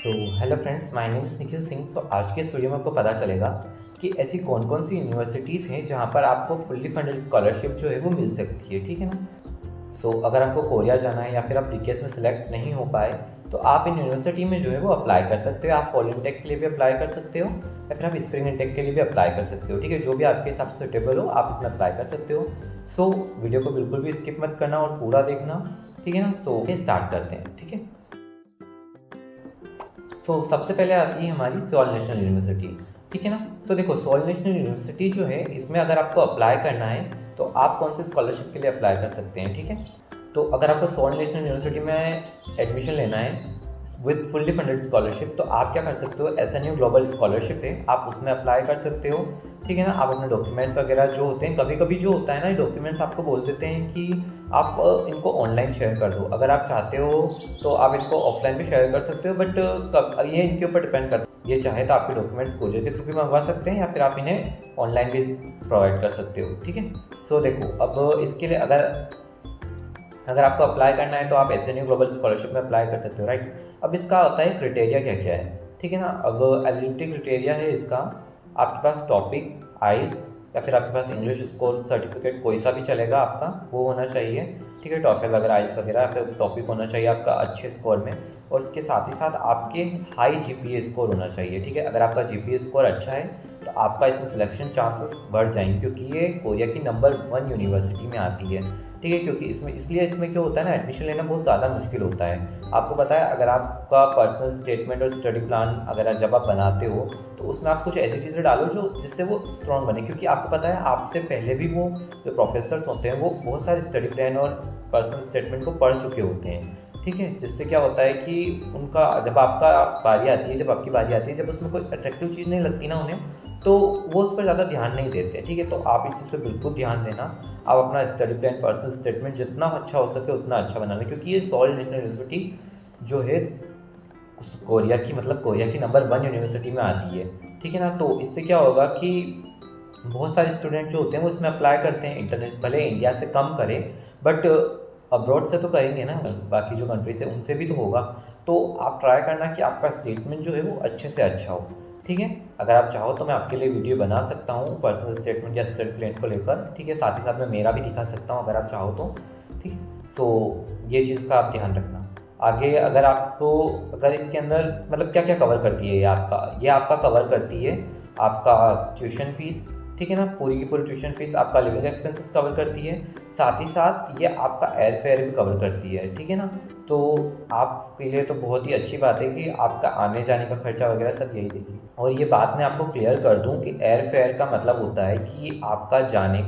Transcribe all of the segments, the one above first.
So hello friends, my name is Nikhil Singh. So आज के इस वीडियो में आपको पता चलेगा कि ऐसी कौन कौन सी यूनिवर्सिटीज़ हैं जहाँ पर आपको फुल्ली फंडेड स्कॉलरशिप जो है वो मिल सकती है, ठीक है ना। सो अगर आपको कोरिया जाना है या फिर आप जीकेएस में सिलेक्ट नहीं हो पाए तो आप इन यूनिवर्सिटी में जो है वो अप्लाई कर सकते हो। आप फॉल इंटेक के लिए भी अप्लाई कर सकते हो या फिर आप स्प्रिंग इंटेक के लिए भी अप्लाई कर सकते हो, ठीक है। जो भी आपके हिसाब से सुटेबल हो आप इसमें अप्लाई कर सकते हो। सो वीडियो को बिल्कुल भी स्किप मत करना और पूरा देखना, ठीक है ना। सो स्टार्ट करते हैं, ठीक है। सबसे पहले आती है हमारी सोल नेशनल यूनिवर्सिटी, ठीक है ना। देखो, सोल नेशनल यूनिवर्सिटी जो है इसमें अगर आपको अप्लाई करना है तो आप कौन से स्कॉलरशिप के लिए अप्लाई कर सकते हैं, ठीक है। तो अगर आपको सोल नेशनल यूनिवर्सिटी में एडमिशन लेना है विद फुल्ली फंडेड स्कॉलरशिप तो आप क्या कर सकते हो, एसएनयू ग्लोबल स्कॉलरशिप है, आप उसमें अप्लाई कर सकते हो, ठीक है ना। आप अपने डॉक्यूमेंट्स वगैरह जो होते हैं, कभी कभी जो होता है ना, ये डॉक्यूमेंट्स आपको बोल देते हैं कि आप इनको ऑनलाइन शेयर कर दो। अगर आप चाहते हो तो आप इनको ऑफलाइन भी शेयर कर सकते हो, बट ये इनके ऊपर डिपेंड करता है। ये चाहे तो आपके डॉक्यूमेंट्स कोरियर के थ्रू भी मंगवा सकते हैं या फिर आप इन्हें ऑनलाइन भी प्रोवाइड कर सकते हो, ठीक है। देखो, अब इसके लिए अगर अगर आपको अप्लाई करना है तो आप एसएनयू ग्लोबल स्कॉलरशिप में अप्लाई कर सकते हो, राइट। अब इसका होता है क्राइटेरिया क्या क्या है, ठीक है ना। अब एलिजिबिलिटी क्राइटेरिया है इसका, आपके पास टॉपिक आइल्स या फिर आपके पास इंग्लिश स्कोर सर्टिफिकेट कोई सा भी चलेगा आपका, वो होना चाहिए, ठीक है। टॉफेल वगैरह आइल्स वगैरह फिर टॉपिक होना चाहिए आपका अच्छे स्कोर में, और इसके साथ ही साथ आपके हाई जीपीए स्कोर होना चाहिए, ठीक है। अगर आपका जीपीए स्कोर अच्छा है तो आपका इसमें सिलेक्शन चांसेस बढ़ जाएंगे, क्योंकि ये कोरिया की नंबर 1 यूनिवर्सिटी में आती है, ठीक है। क्योंकि इसमें जो होता है ना, एडमिशन लेना बहुत ज़्यादा मुश्किल होता है। आपको पता है, अगर आपका पर्सनल स्टेटमेंट और स्टडी प्लान अगर जब आप बनाते हो तो उसमें आप कुछ ऐसी चीज़ें डालो जो जिससे वो स्ट्रॉन्ग बने, क्योंकि आपको पता है आपसे पहले भी वो जो प्रोफेसर्स होते हैं वो बहुत सारे स्टडी प्लान और पर्सनल स्टेटमेंट को पढ़ चुके होते हैं, ठीक है। जिससे क्या होता है कि उनका जब आपकी बारी आती है, जब उसमें कोई अट्रैक्टिव चीज़ नहीं लगती ना उन्हें, तो वो उस पर ज़्यादा ध्यान नहीं देते, ठीक है। तो आप इस चीज़ पर बिल्कुल ध्यान देना, आप अपना स्टडी प्लान पर्सनल स्टेटमेंट जितना अच्छा हो सके उतना अच्छा बनाना, क्योंकि ये सोल नेशनल यूनिवर्सिटी जो है कोरिया की नंबर 1 यूनिवर्सिटी में आती है, ठीक है ना। तो इससे क्या होगा कि बहुत सारे स्टूडेंट जो होते हैं वो इसमें अप्लाई करते हैं, इंटरनेट भले इंडिया से कम करें बट अब्रॉड से तो करेंगे ना, बाकी जो कंट्री से उनसे भी तो होगा। तो आप ट्राई करना कि आपका स्टेटमेंट जो है वो अच्छे से अच्छा हो, ठीक है। अगर आप चाहो तो मैं आपके लिए वीडियो बना सकता हूँ पर्सनल स्टेटमेंट या स्टडी प्लान को लेकर, ठीक है। साथ ही साथ मैं मेरा भी दिखा सकता हूँ अगर आप चाहो तो, ठीक है। ये चीज़ का आप ध्यान रखना। आगे अगर इसके अंदर मतलब क्या क्या कवर करती है, ये आपका कवर करती है आपका ट्यूशन फीस, ठीक है ना। पूरी की पूरी ट्यूशन फीस, आपका लिविंग एक्सपेंसेस कवर करती है, साथ ही साथ ये आपका एयर फेयर भी कवर करती है, ठीक है ना। तो आपके लिए तो बहुत ही अच्छी बात है कि आपका आने जाने का खर्चा वगैरह सब यही देगी। और ये बात मैं आपको क्लियर कर दूं कि एयर फेयर का मतलब होता है कि आपका जाने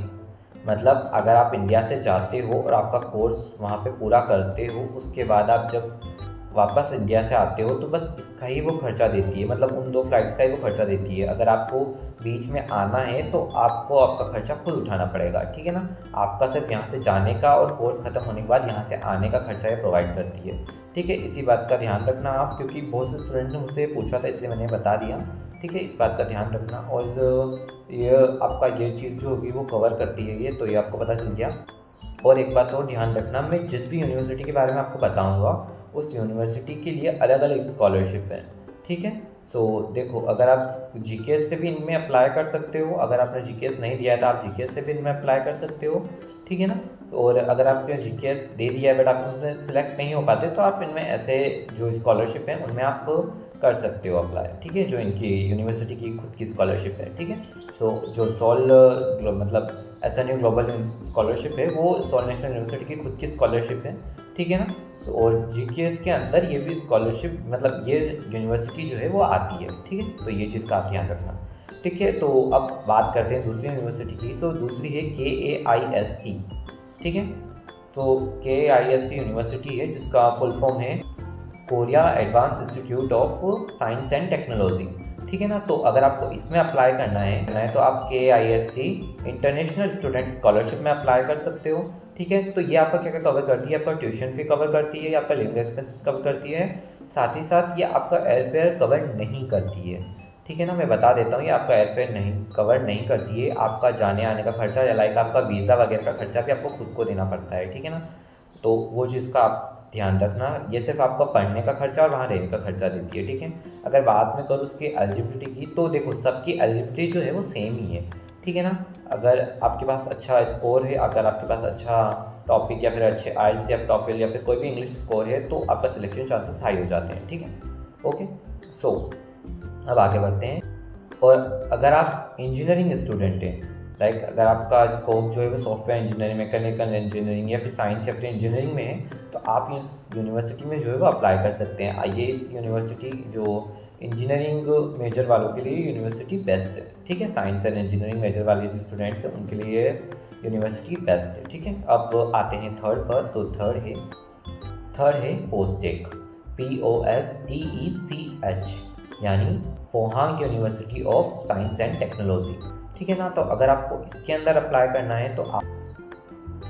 मतलब अगर आप इंडिया से जाते हो और आपका कोर्स वहाँ पे पूरा करते हो, उसके बाद आप जब वापस इंडिया से आते हो तो बस इसका ही वो खर्चा देती है, मतलब उन 2 फ्लाइट्स का ही वो खर्चा देती है। अगर आपको बीच में आना है तो आपको आपका खर्चा खुद उठाना पड़ेगा, ठीक है ना। आपका सिर्फ यहाँ से जाने का और कोर्स ख़त्म होने के बाद यहाँ से आने का खर्चा ये प्रोवाइड करती है, ठीक है। इसी बात का ध्यान रखना आप, क्योंकि बहुत से स्टूडेंट ने मुझसे पूछा था इसलिए मैंने बता दिया, ठीक है। इस बात का ध्यान रखना। और ये आपका ये चीज़ जो होगी वो कवर करती है ये, तो ये आपको पता चल गया। और एक बात और ध्यान रखना, मैं जिस भी यूनिवर्सिटी के बारे में आपको बताऊंगा उस यूनिवर्सिटी के लिए अलग अलग स्कॉलरशिप है, ठीक है। देखो, अगर आप जीकेएस से भी इनमें अप्लाई कर सकते हो, अगर आपने जीकेएस नहीं दिया है तो आप जीकेएस से भी इनमें अप्लाई कर सकते हो, ठीक है ना। और अगर आपने जीकेएस दे दिया है बट आप उनमें सेलेक्ट नहीं हो पाते तो आप इनमें ऐसे जो स्कॉलरशिप हैं उनमें आप कर सकते हो अप्लाई, ठीक है। जो इनकी यूनिवर्सिटी की खुद की स्कॉलरशिप है, ठीक है। जो मतलब एसएनयू ग्लोबल स्कॉलरशिप है वो सोल नेशनल यूनिवर्सिटी की खुद की स्कॉलरशिप है, ठीक है ना। और जीकेएस के अंदर ये भी स्कॉलरशिप मतलब ये यूनिवर्सिटी जो है वो आती है, ठीक है। तो ये चीज़ का आप ध्यान रखना, ठीक है। तो अब बात करते हैं दूसरी यूनिवर्सिटी की। दूसरी है KAIST, ठीक है। KAIST यूनिवर्सिटी है जिसका फुल फॉर्म है Korea advance institute of science and technology, ठीक है ना। तो अगर आपको इसमें अप्लाई करना है तो आप KAIST इंटरनेशनल स्टूडेंट स्कॉलरशिप में अप्लाई कर सकते हो, ठीक है। तो ये आपका क्या क्या कवर करती है, आपका ट्यूशन फी कवर करती है, आपका लिविंग एक्सपेंसेस कवर करती है, साथ ही साथ ये आपका एयर फेयर कवर नहीं करती है, ठीक है ना। मैं बता देता हूँ, ये आपका एयर फेयर कवर नहीं करती है, आपका जाने आने का खर्चा या लाइक आपका वीज़ा वगैरह का खर्चा भी आपको खुद को देना पड़ता है, ठीक है ना। तो वो चीज़ का आप ध्यान रखना, ये सिर्फ आपका पढ़ने का खर्चा और वहाँ रहने का खर्चा देती है, ठीक है। अगर बात मैं करूँ उसकी एलिजिबिलिटी की, तो देखो सबकी एलिजिबिलिटी जो है वो सेम ही है, ठीक है ना। अगर आपके पास अच्छा स्कोर है, अगर आपके पास अच्छा टॉपिक या फिर अच्छे आइल्स या टॉफिल या फिर कोई भी इंग्लिश स्कोर है, तो आपका सिलेक्शन चांसेस हाई हो जाते हैं, ठीक है। ओके, सो अब आगे बढ़ते हैं। और अगर आप इंजीनियरिंग स्टूडेंट हैं, लाइक अगर आपका स्कोप जो है वो सॉफ्टवेयर इंजीनियरिंग, मैकेनिकल इंजीनियरिंग या फिर साइंस या फिर इंजीनियरिंग में है, तो आप यूनिवर्सिटी में जो है वो अप्लाई कर सकते हैं। आइए, इस यूनिवर्सिटी जो इंजीनियरिंग मेजर वालों के लिए यूनिवर्सिटी बेस्ट है, ठीक है। साइंस एंड इंजीनियरिंग मेजर वाले जो स्टूडेंट्स हैं उनके लिए यूनिवर्सिटी बेस्ट है, ठीक है। अब आते हैं थर्ड पर, तो थर्ड है पोस्टेक, POSTECH, यानी Pohang university of science and technology, ठीक है ना। तो अगर आपको इसके अंदर अप्लाई करना है तो आप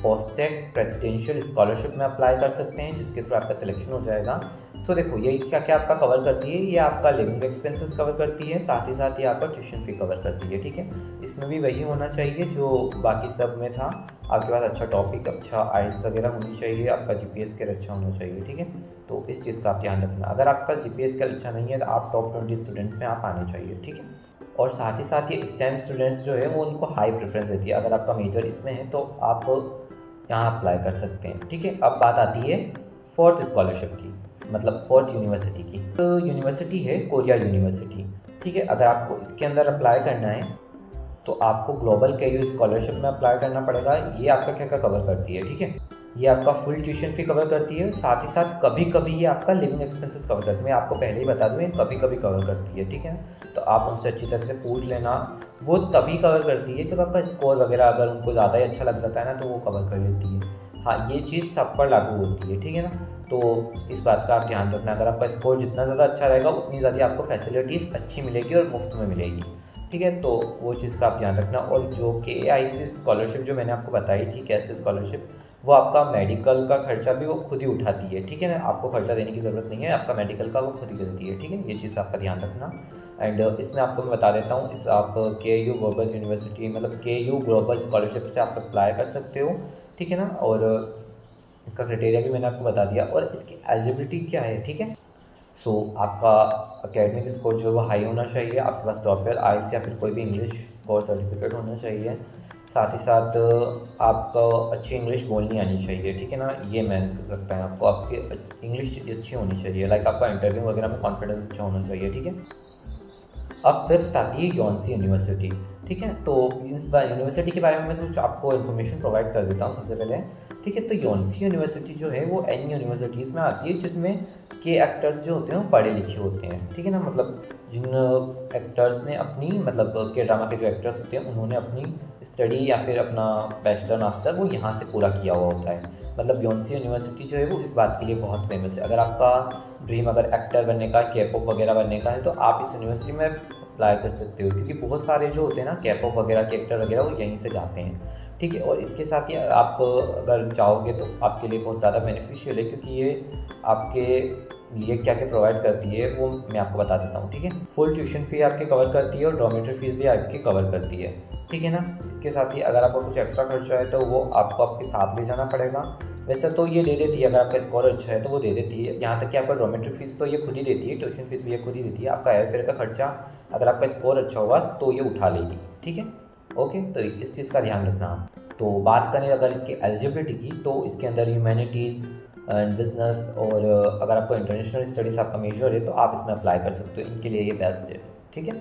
पोस्टेक प्रेसिडेंशियल स्कॉलरशिप में अप्लाई कर सकते हैं, जिसके थ्रू आपका सिलेक्शन हो जाएगा। तो देखो ये क्या क्या आपका कवर करती है, ये आपका लिविंग एक्सपेंसेस कवर करती है, साथ ही साथ ये आपका ट्यूशन फी कवर करती है, ठीक है। इसमें भी वही होना चाहिए जो बाकी सब में था, आपके पास अच्छा टॉपिक, अच्छा आइल्स वगैरह होनी चाहिए, आपका GPA स्केल अच्छा होना चाहिए, ठीक है। तो इस चीज़ का आप ध्यान रखना, अगर आपका GPA स्केल अच्छा नहीं है तो आप टॉप 20 स्टूडेंट्स में आप आने चाहिए, ठीक है। और साथ ही साथ ये STEM स्टूडेंट्स जो है वो उनको हाई प्रेफरेंस देती है, अगर आपका मेजर इसमें है तो आप यहाँ अप्लाई कर सकते हैं, ठीक है। अब बात आती है फोर्थ स्कॉलरशिप की, मतलब फोर्थ यूनिवर्सिटी की। तो यूनिवर्सिटी है कोरिया यूनिवर्सिटी, ठीक है। अगर आपको इसके अंदर अप्लाई करना है तो आपको ग्लोबल KU स्कॉलरशिप में अप्लाई करना पड़ेगा। ये आपका क्या क्या कवर करती है, ठीक है। ये आपका फुल ट्यूशन फी कवर करती है, साथ ही साथ कभी कभी ये आपका लिविंग एक्सपेंसेस कवर करती है। मैं आपको पहले ही बता दूँ, ये कभी कभी कवर करती है, ठीक है। तो आप उनसे अच्छी तरह से पूछ लेना, वो तभी कवर करती है जब आपका स्कोर वगैरह अगर उनको ज़्यादा ही अच्छा लग जाता है ना, तो वो कवर कर लेती है। हाँ, ये चीज़ सब पर लागू होती है, ठीक है ना। तो इस बात का आप ध्यान रखना, अगर आपका स्कोर जितना ज़्यादा अच्छा रहेगा उतनी ज़्यादा आपको फैसिलिटीज़ अच्छी मिलेगी और मुफ्त में मिलेगी, ठीक है। तो वो चीज़ का आप ध्यान रखना। और जो KIC स्कॉलरशिप जो मैंने आपको बताई थी, कैसे स्कॉलरशिप, वो आपका मेडिकल का खर्चा भी वो खुद ही उठाती है, ठीक है ना। आपको खर्चा देने की ज़रूरत नहीं है, आपका मेडिकल का वो खुद ही देती है, ठीक है। ये चीज़ आपका ध्यान रखना। एंड इसमें आपको मैं बता देता हूँ, इस आप KU ग्लोबल यूनिवर्सिटी, मतलब KU ग्लोबल स्कॉलरशिप से आप अप्लाई कर सकते हो, ठीक है ना। और इसका क्राइटेरिया भी मैंने आपको बता दिया, और इसकी एलिजिबिलिटी क्या है, ठीक है। सो आपका एकेडमिक स्कोर जो है वो हाई होना चाहिए, आपके पास टॉफल, आइल्स या फिर कोई भी इंग्लिश स्कोर सर्टिफिकेट होना चाहिए, साथ ही साथ आपको अच्छी इंग्लिश बोलनी आनी चाहिए, ठीक है ना। ये मैं लगता है आपको, आपकी इंग्लिश अच्छी होनी चाहिए, लाइक आपका इंटरव्यू वगैरह में कॉन्फिडेंस अच्छा होना चाहिए, ठीक है। अब फिफ्थ आती है योनसी यूनिवर्सिटी, ठीक है। तो इस बार यूनिवर्सिटी के बारे में मैं कुछ आपको इन्फॉर्मेशन प्रोवाइड कर देता हूँ सबसे पहले, ठीक है। तो योनसी यूनिवर्सिटी जो है वो N यूनिवर्सिटीज़ में आती है, जिसमें के एक्टर्स जो होते हैं वो पढ़े लिखे होते हैं, ठीक है ना। मतलब जिन एक्टर्स ने अपनी, मतलब के ड्रामा के जो एक्टर्स होते हैं उन्होंने अपनी स्टडी या फिर अपना बैचलर मास्टर वो यहाँ से पूरा किया हुआ होता है। मतलब योनसी यूनिवर्सिटी जो है वो इस बात के लिए बहुत फेमस है। अगर आपका ड्रीम अगर एक्टर बनने का, K-pop वगैरह बनने का है, तो आप इस यूनिवर्सिटी में अप्लाई कर सकते हो, क्योंकि बहुत सारे जो होते हैं ना K-pop वगैरह के एक्टर वगैरह, वो यहीं से जाते हैं, ठीक है। और इसके साथ ही आप अगर चाहोगे तो आपके लिए बहुत ज़्यादा बेनिफिशियल है, क्योंकि ये आपके लिए क्या क्या प्रोवाइड करती है वो मैं आपको बता देता हूँ, ठीक है। फुल ट्यूशन फ़ी आपकी कवर करती है और डॉर्मेटरी फीस भी आपकी कवर करती है, ठीक है ना। इसके साथ ही अगर आपको कुछ एक्स्ट्रा खर्चा है तो वो आपको आपके साथ ले जाना पड़ेगा। वैसे तो ये दे देती है, अगर आपका स्कोर अच्छा है तो वो दे देती है, यहाँ तक कि आपका डॉर्मेटरी फीस तो ये खुद ही देती है, ट्यूशन फीस भी ये खुद ही देती है। आपका एयर फेयर का खर्चा अगर आपका स्कोर अच्छा हुआ तो ये उठा लेगी, ठीक है। ओके, तो इस चीज़ का ध्यान रखना आप। तो बात करें अगर इसकी एलिजिबिलिटी की, तो इसके अंदर ह्यूमैनिटीज़ एंड बिजनेस, और अगर आपको इंटरनेशनल स्टडीज़ आपका मेजर है तो आप इसमें अप्लाई कर सकते हो, इनके लिए ये बेस्ट है, ठीक है।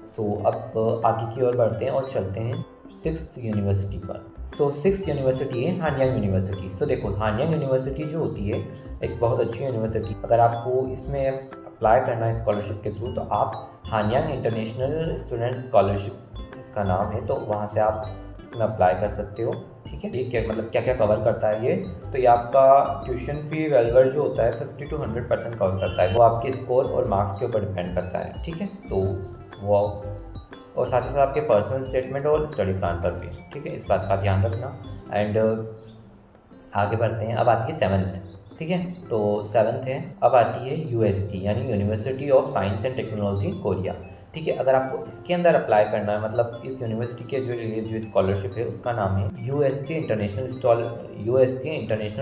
सो अब आगे की ओर बढ़ते हैं और चलते हैं सिक्स्थ यूनिवर्सिटी पर। सो सिक्स्थ यूनिवर्सिटी है हानयांग यूनिवर्सिटी। सो देखो, हानयांग यूनिवर्सिटी जो होती है एक बहुत अच्छी यूनिवर्सिटी। अगर आपको इसमें अप्लाई करना है स्कॉलरशिप के थ्रू, तो आप हानयांग इंटरनेशनल स्टूडेंट स्कॉलरशिप इसका नाम है, तो वहाँ से आप इसमें अप्लाई कर सकते हो, ठीक है। ये क्या मतलब क्या क्या कवर करता है ये, तो ये आपका ट्यूशन फी वेलवर जो होता है 50 to 100% कवर करता है। वो आपके स्कोर और मार्क्स के ऊपर डिपेंड करता है, ठीक है। तो वो, और साथ ही साथ आपके पर्सनल स्टेटमेंट और स्टडी प्लान पर भी, ठीक है। इस बात का ध्यान रखना। एंड आगे बढ़ते हैं, अब आती है सेवन्थ, ठीक है। तो सेवन्थ है, अब आती है UST यानी university of science and technology Korea, ठीक है। अगर आपको इसके अंदर अप्लाई करना है, मतलब इस यूनिवर्सिटी के जो स्कॉलरशिप है उसका नाम है UST इंटरनेशनल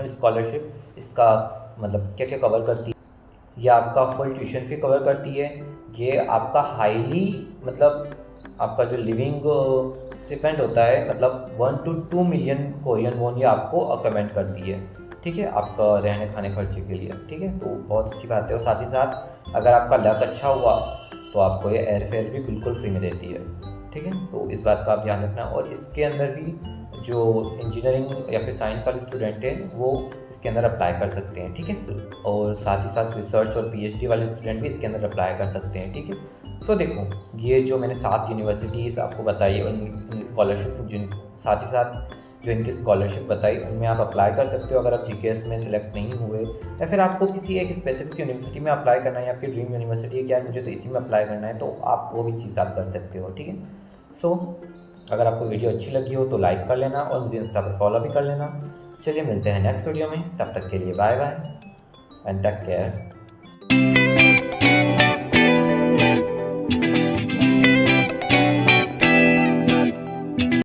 स्कॉलरशिप। इसका मतलब क्या क्या कवर करती है। ये आपका फुल ट्यूशन फी कवर करती है। ये आपका हाईली मतलब आपका जो लिविंग स्टिपेंड होता है मतलब 1 to 2 मिलियन कोरियन वॉन ये आपको अकोमेंट करती है, ठीक है, आपका रहने खाने खर्चे के लिए, ठीक है। तो बहुत अच्छी बात है। और साथ ही साथ अगर आपका लक अच्छा हुआ तो आपको ये एयर फेयर भी बिल्कुल फ्री में देती है, ठीक है। तो इस बात का आप ध्यान रखना। और इसके अंदर भी जो इंजीनियरिंग या फिर साइंस वाले स्टूडेंट हैं वो इसके अंदर अप्लाई कर सकते हैं, ठीक है। और साथ ही साथ रिसर्च और पीएचडी वाले स्टूडेंट भी इसके अंदर अप्लाई कर सकते हैं, ठीक है। सो देखो ये जो मैंने 7 यूनिवर्सिटीज़ आपको बताई उन स्कॉलरशिप जिन साथ ही साथ जो इनकी स्कॉलरशिप बताई उनमें आप अप्लाई कर सकते हो अगर आप जीकेएस में सिलेक्ट नहीं हुए, या फिर आपको किसी एक स्पेसिफिक यूनिवर्सिटी में अप्लाई करना है, आपकी ड्रीम यूनिवर्सिटी है क्या मुझे तो इसी में अप्लाई करना है, तो आप वो भी चीज़ आप कर सकते हो, ठीक है। सो अगर आपको वीडियो अच्छी लगी हो तो लाइक कर लेना और मुझे इंस्टा पर फॉलो भी कर लेना। चलिए मिलते हैं नेक्स्ट वीडियो में, तब तक के लिए bye bye and take care.